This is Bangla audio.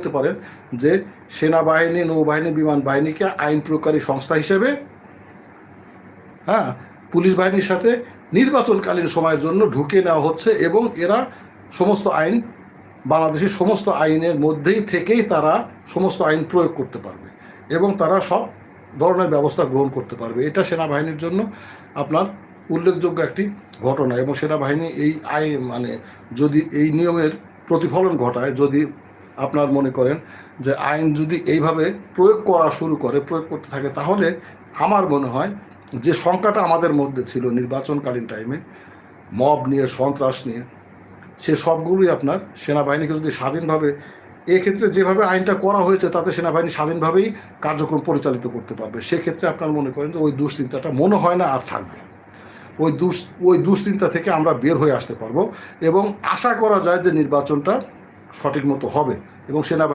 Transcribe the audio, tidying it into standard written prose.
বলতে পারেন যে সেনাবাহিনী, নৌবাহিনী, বিমান বাহিনীকে আইন প্রয়োগকারী সংস্থা হিসেবে, পুলিশ বাহিনীর সাথে নির্বাচনকালীন সময়ের জন্য ঢুকিয়ে নেওয়া হচ্ছে এবং এরা সমস্ত আইন, বাংলাদেশের সমস্ত আইনের মধ্যেই থেকেই তারা সমস্ত আইন প্রয়োগ করতে পারবে এবং তারা সব ধরনের ব্যবস্থা গ্রহণ করতে পারবে। এটা সেনাবাহিনীর জন্য আপনার উল্লেখযোগ্য একটি ঘটনা এবং সেনাবাহিনী এই আইন যদি এই নিয়মের প্রতিফলন ঘটায়, যদি আপনার মনে করেন যে আইন যদি এইভাবে প্রয়োগ করা শুরু করে, প্রয়োগ করতে থাকে, তাহলে আমার মনে হয় যে শঙ্কাটা আমাদের মধ্যে ছিল নির্বাচনকালীন টাইমে মব নিয়ে, সন্ত্রাস নিয়ে, সে সবগুলোই আপনার সেনাবাহিনীকে যদি স্বাধীনভাবে, এক্ষেত্রে যেভাবে আইনটা করা হয়েছে তাতে সেনাবাহিনী স্বাধীনভাবেই কার্যক্রম পরিচালিত করতে পারবে। সেক্ষেত্রে আপনার মনে করেন যে ওই দুশ্চিন্তাটা মনে হয় না আর থাকবে। ওই দুশ্চিন্তা থেকে আমরা বের হয়ে আসতে পারবো এবং আশা করা যায় যে নির্বাচনটা সঠিক মতো হবে এবং সেনাবাহিনী